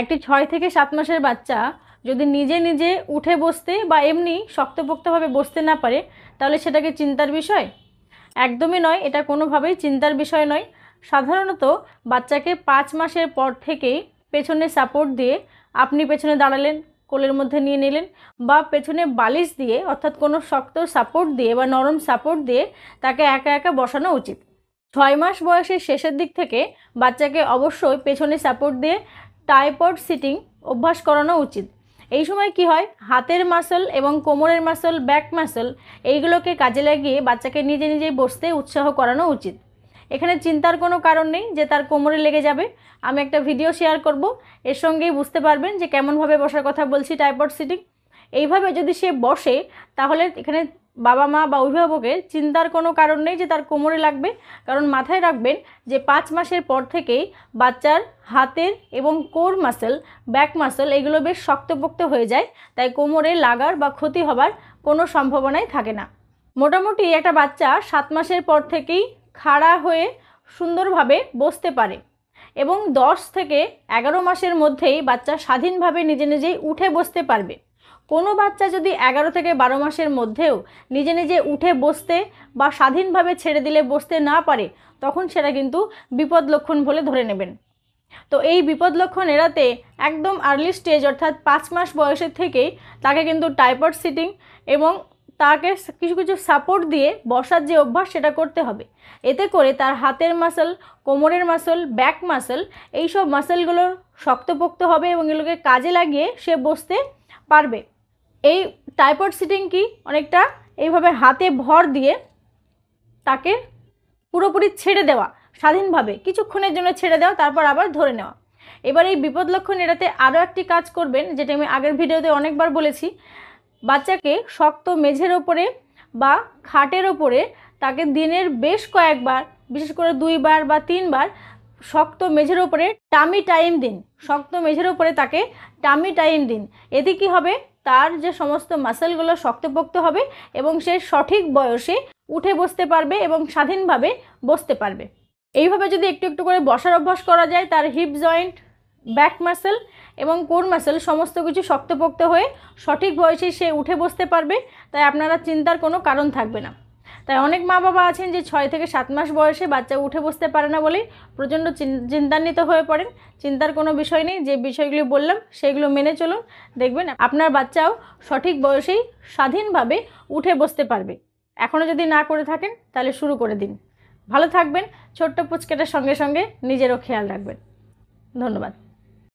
একটি 6 থেকে 7 মাসের বাচ্চা যদি নিজে নিজে উঠে বসতে বা এমনি শক্তপোক্তভাবে বসতে না পারে, তাহলে সেটা কি চিন্তার বিষয়? একদমই নয়, এটা কোনোভাবেই চিন্তার বিষয় নয়। সাধারণত বাচ্চাকে 5 মাসের পর থেকেই পেছনে সাপোর্ট দিয়ে আপনি পেছনে দাঁড়ালেন, কোলের মধ্যে নিয়ে নিলেন, বা পেছনে বালিশ দিয়ে অর্থাৎ কোনো শক্ত সাপোর্ট দিয়ে বা নরম সাপোর্ট দিয়ে তাকে একা একা বসানো উচিত। 6 মাস বয়সের শেষের দিক থেকে বাচ্চাকে অবশ্যই পেছনে সাপোর্ট দিয়ে ট্রাইপড সিটিং অভ্যাস করানো উচিত। এই সময় কি হয়, হাতের মাসল এবং কোমরের মাসল, ব্যাক মাসল, এইগুলোকে কাজে লাগিয়ে বাচ্চাকে নিজে নিজেই বসতে উৎসাহ করানো উচিত। এখানে চিন্তার কোনো কারণ নেই যে তার কোমরে লেগে যাবে। আমি একটা ভিডিও শেয়ার করব, এর সঙ্গেই বুঝতে পারবেন যে কেমনভাবে বসার কথা বলছি, ট্রাইপড সিটিং। এইভাবে যদি সে বসে, তাহলে এখানে বাবা মা বা অভিভাবকের চিন্তার কোনো কারণ নেই যে তার কোমরে লাগবে। কারণ মাথায় রাখবেন যে 5 মাসের পর থেকেই বাচ্চার হাতের এবং কোর মাসল, ব্যাক মাসল এগুলো বেশ শক্তপোক্ত হয়ে যায়, তাই কোমরে লাগার বা ক্ষতি হবার কোনো সম্ভাবনাই থাকে না। মোটামুটি একটা বাচ্চা 7 মাসের পর থেকেই খাড়া হয়ে সুন্দরভাবে বসতে পারে এবং 10 থেকে 11 মাসের মধ্যেই বাচ্চা স্বাধীনভাবে নিজে নিজেই উঠে বসতে পারবে। কোনো বাচ্চা যদি 11 থেকে 12 মাসের মধ্যেও নিজে নিজে উঠে বসতে বা স্বাধীনভাবে ছেড়ে দিলে বসতে না পারে, তখন সেটা কিন্তু বিপদ লক্ষণ বলে ধরে নেবেন। তো এই বিপদ লক্ষণ এড়াতে একদম আর্লি স্টেজ অর্থাৎ 5 মাস বয়সের থেকেই তাকে কিন্তু ট্রাইপড সিটিং এবং তাকে কিছু কিছু সাপোর্ট দিয়ে বসার যে অভ্যাস সেটা করতে হবে। এতে করে তার হাতের মাসল, কোমরের মাসল, ব্যাক মাসল এইসব মাসলগুলো শক্তপোক্ত হবে এবং এগুলোকে কাজে লাগিয়ে সে বসতে পারবে। এই ট্রাইপড সিটিং কি, অনেকটা এইভাবে হাতে ভর দিয়ে তাকে পুরোপুরি ছেড়ে দেওয়া, স্বাধীনভাবে কিছুক্ষণের জন্য ছেড়ে দেওয়া, তারপর আবার ধরে নেওয়া। এবার এই বিপদ লক্ষণ এড়াতে আরও একটি কাজ করবেন, যেটা আমি আগের ভিডিওতে অনেকবার বলেছি। বাচ্চাকে শক্ত মেঝের ওপরে বা খাটের ওপরে তাকে দিনের বেশ কয়েকবার, বিশেষ করে 2 বার বা 3 বার শক্ত মেঝের ওপরে টামি টাইম দিন। শক্ত মেঝের ওপরে তাকে টামি টাইম দিন। এতে কি হবে, তার যে সমস্ত মাসলগুলো শক্তপোক্ত হবে এবং সে সঠিক বয়সে উঠে বসতে পারবে এবং স্বাধীনভাবে বসতে পারবে। এইভাবে যদি একটু একটু করে বসার অভ্যাস করা যায়, তার হিপ জয়েন্ট, ব্যাক মাসল এবং কোর মাসল সমস্ত কিছু শক্তপোক্ত হয়ে সঠিক বয়সে সে উঠে বসতে পারবে। তাই আপনারা চিন্তার কোনো কারণ থাকবে না। তাই অনেক মা বাবা আছেন যে 6 থেকে 7 মাস বয়সে বাচ্চা উঠে বসতে পারে না বলেই প্রচণ্ড চিন্তান্বিত হয়ে পড়েন। চিন্তার কোনো বিষয় নেই, যে বিষয়গুলি বললাম সেগুলো মেনে চলুন, দেখবেন আপনার বাচ্চাও সঠিক বয়সেই স্বাধীনভাবে উঠে বসতে পারবে। এখনও যদি না করে থাকেন তাহলে শুরু করে দিন। ভালো থাকবেন, ছোট্ট পুচকেটার সঙ্গে সঙ্গে নিজেরও খেয়াল রাখবেন। ধন্যবাদ।